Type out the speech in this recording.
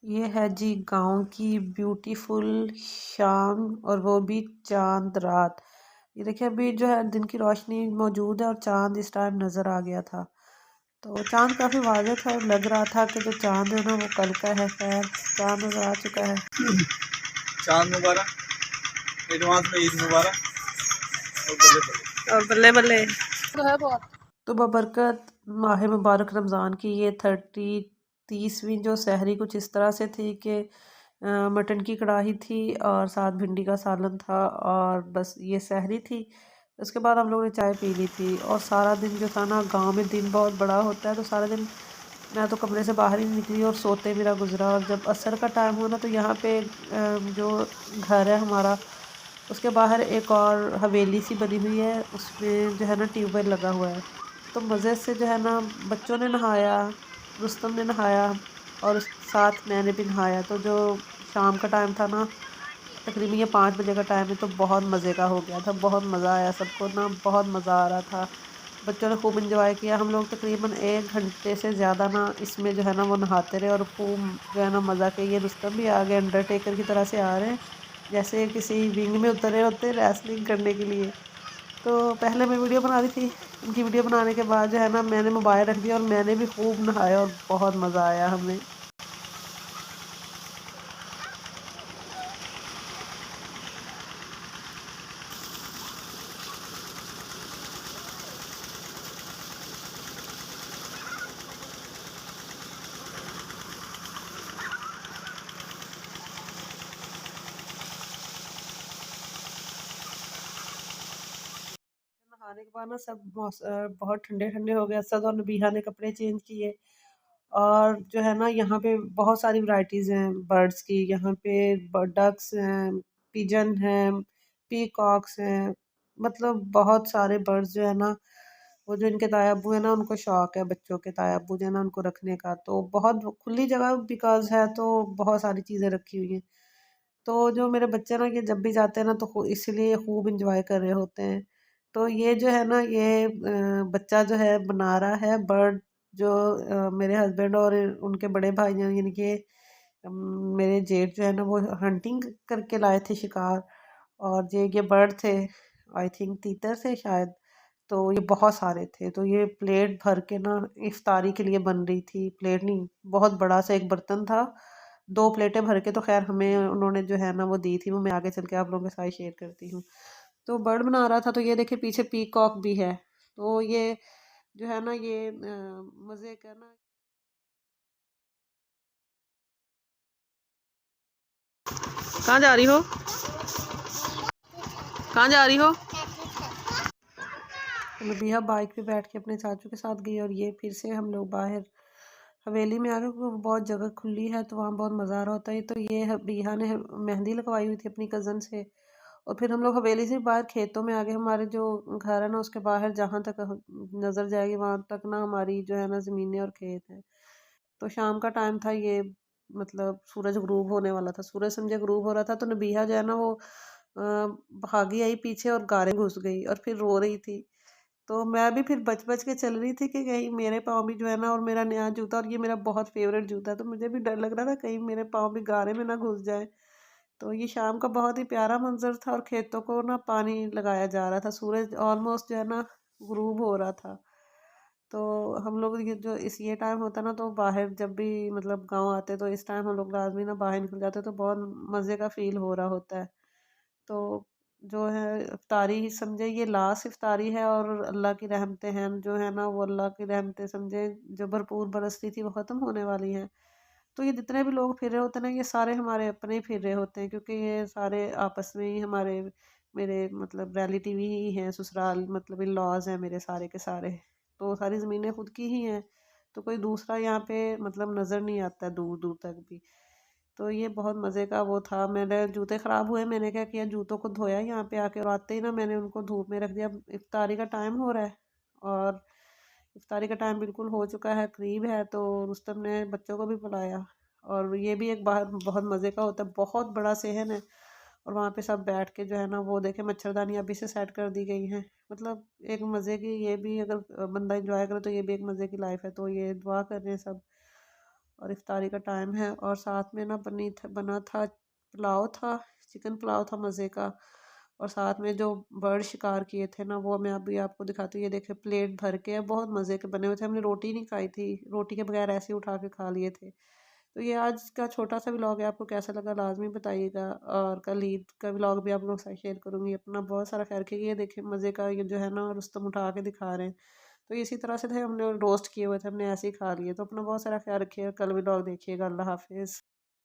ये है जी गांव की ब्यूटीफुल शाम और वो भी चांद रात। ये देखिए अभी जो है दिन की रोशनी मौजूद है और चांद इस टाइम नज़र आ गया था। तो चांद काफ़ी वाज़ेह था और लग रहा था कि जो चांद है ना वो कल का है। खैर चांद नज़र आ चुका है। चांद मुबारक, एडवांस में ईद मुबारक और बल्ले बल्ले तो है बहुत। तो बबरकत माह मुबारक रमज़ान की ये 30वीं जो सहरी कुछ इस तरह से थी कि मटन की कढ़ाई थी और साथ भिंडी का सालन था और बस ये सहरी थी। उसके बाद हम लोगों ने चाय पी ली थी और सारा दिन जो था ना, गांव में दिन बहुत बड़ा होता है तो सारा दिन मैं तो कमरे से बाहर ही नहीं निकली और सोते मेरा गुजरा। और जब असर का टाइम हुआ ना तो यहाँ पे जो घर है हमारा, उसके बाहर एक और हवेली सी बनी हुई है, उसमें जो है ना ट्यूबवेल लगा हुआ है। तो मज़े से जो है ना बच्चों ने नहाया, रुस्तम ने नहाया और उस साथ मैंने भी नहाया। तो जो शाम का टाइम था ना, तकरीबन ये 5 बजे का टाइम है, तो बहुत मज़े का हो गया था। बहुत मज़ा आया सबको ना, बहुत मज़ा आ रहा था। बच्चों ने खूब इंजॉय किया। हम लोग तकरीबन 1 घंटे से ज़्यादा ना इसमें जो है ना वो नहाते रहे और खूब जो है ना मज़ा किया। ये रुस्तम भी आ गए, अंडरटेकर की तरह से आ रहे हैं, जैसे किसी विंग में उतरे होते हैं रेसलिंग करने के लिए। तो पहले मैं वीडियो बना रही थी, उनकी वीडियो बनाने के बाद जो है ना मैंने मोबाइल रख दिया और मैंने भी खूब नहाया और बहुत मज़ा आया हमें। नहाने के बाद ना सब बहुत ठंडे ठंडे हो गए। असद और नबीहा ने कपड़े चेंज किए और जो है ना यहाँ पे बहुत सारी वैरायटीज़ हैं बर्ड्स की। यहाँ पे डक्स हैं, पिजन हैं, पीकॉक्स हैं, मतलब बहुत सारे बर्ड्स जो है ना, वो जो इनके ताया अब्बू है ना उनको शौक है, बच्चों के ताया अब्बू जो है ना उनको रखने का। तो बहुत खुली जगह बिकॉज है तो बहुत सारी चीज़ें रखी हुई हैं। तो जो मेरे बच्चे ना ये जब भी जाते हैं ना तो इसीलिए खूब इंजॉय कर रहे होते हैं। तो ये जो है ना ये बच्चा जो है बना रहा है बर्ड, जो मेरे हस्बैंड और उनके बड़े भाई हैं, यानी कि मेरे जेठ जो है ना वो हंटिंग करके लाए थे शिकार। और ये बर्ड थे, आई थिंक तीतर थे शायद। तो ये बहुत सारे थे, तो ये प्लेट भर के ना इफ्तारी के लिए बन रही थी। प्लेट नहीं, बहुत बड़ा सा एक बर्तन था, 2 प्लेटें भर के। तो खैर हमें उन्होंने जो है ना वो दी थी, वो मैं आगे चल के आप लोगों के साथ शेयर करती हूँ। तो बर्ड बना रहा था, तो ये देखिए पीछे पीकॉक भी है। तो ये जो है ना ये मज़े का ना। कहाँ जा रही हो, कहाँ जा रही हो? तो नबीहा बाइक पे बैठ के अपने चाचू के साथ गई और ये फिर से हम लोग बाहर हवेली में आ गए। वो बहुत जगह खुली है तो वहाँ बहुत मज़ा आ रहा होता है। तो ये बिहा ने मेहंदी लगवाई हुई थी अपनी कज़न से। और फिर हम लोग हवेली से बाहर खेतों में आ गए। हमारे जो घर है ना उसके बाहर जहाँ तक नज़र जाएगी वहाँ तक ना हमारी जो है ना ज़मीनें और खेत हैं। तो शाम का टाइम था, ये मतलब सूरज गुरूब होने वाला था। सूरज समझे गुरूब हो रहा था तो नबीहा जो है ना वो भागी आई पीछे और गारे घुस गई और फिर रो रही थी। तो मैं भी फिर बच बच के चल रही थी कि कहीं मेरे पाँव भी जो है ना, और मेरा नया जूता, और ये मेरा बहुत फेवरेट जूता है, तो मुझे भी डर लग रहा था कहीं मेरे पाँव भी गारे में ना घुस जाए। तो ये शाम का बहुत ही प्यारा मंजर था और खेतों को ना पानी लगाया जा रहा था। सूरज ऑलमोस्ट जो है ना गुरूब हो रहा था। तो हम लोग ये जो इस ये टाइम होता है ना, तो बाहर जब भी मतलब गांव आते तो इस टाइम हम लोग लाजमी ना बाहर निकल जाते, तो बहुत मज़े का फील हो रहा होता है। तो जो है इफ्तारी समझे ये लास्ट इफ्तारी है और अल्लाह की रहमतें हैं जो है ना, वो अल्लाह की रहमतें समझे जो भरपूर बरसती थी वो ख़त्म होने वाली हैं। तो ये जितने भी लोग फिर रहे होते हैं ना, ये सारे हमारे अपने ही फिर रहे होते हैं, क्योंकि ये सारे आपस में ही हमारे मेरे मतलब रिलेटिव ही हैं, ससुराल मतलब इन लॉज हैं मेरे सारे के सारे। तो सारी ज़मीनें खुद की ही हैं, तो कोई दूसरा यहाँ पे मतलब नज़र नहीं आता दूर दूर तक भी। तो ये बहुत मज़े का वो था। मेरे जूते ख़राब हुए, मैंने क्या किया जूतों को धोया यहाँ पे आके और आते ही ना मैंने उनको धूप में रख दिया। इफ्तारी का टाइम हो रहा है और इफ्तारी का टाइम बिल्कुल हो चुका है, करीब है। तो रुस्तम ने बच्चों को भी बुलाया और ये भी एक बाहर बहुत मज़े का होता है। बहुत बड़ा सेहन है और वहाँ पे सब बैठ के जो है ना वो देखे, मच्छरदानी अभी से सेट कर दी गई हैं। मतलब एक मज़े की, ये भी अगर बंदा इंजॉय करे तो ये भी एक मज़े की लाइफ है। तो ये दुआ कर रहे हैं सब। और इफ्तारी का टाइम है। और साथ में ना बना था पुलाव था, चिकन पुलाव था मज़े का। और साथ में जो बर्ड शिकार किए थे ना वो मैं अभी आपको दिखाती हूँ। ये देखे प्लेट भर के, बहुत मज़े के बने हुए थे। हमने रोटी नहीं खाई थी, रोटी के बगैर ऐसे ही उठा के खा लिए थे। तो ये आज का छोटा सा व्लॉग है, आपको कैसा लगा लाजमी बताइएगा। और कल ईद का व्लॉग भी आप लोगों के साथ शेयर करूँगी। अपना बहुत सारा ख्याल रखिएगा। ये देखिए मज़े का ये जो है ना रुस्तम उठा के दिखा रहे हैं। तो इसी तरह से थे, हमने रोस्ट किए हुए थे, हमने ऐसे ही खा लिए। तो अपना बहुत सारा ख्याल रखिएगा, कल व्लॉग देखिएगा। अल्लाह हाफिज़।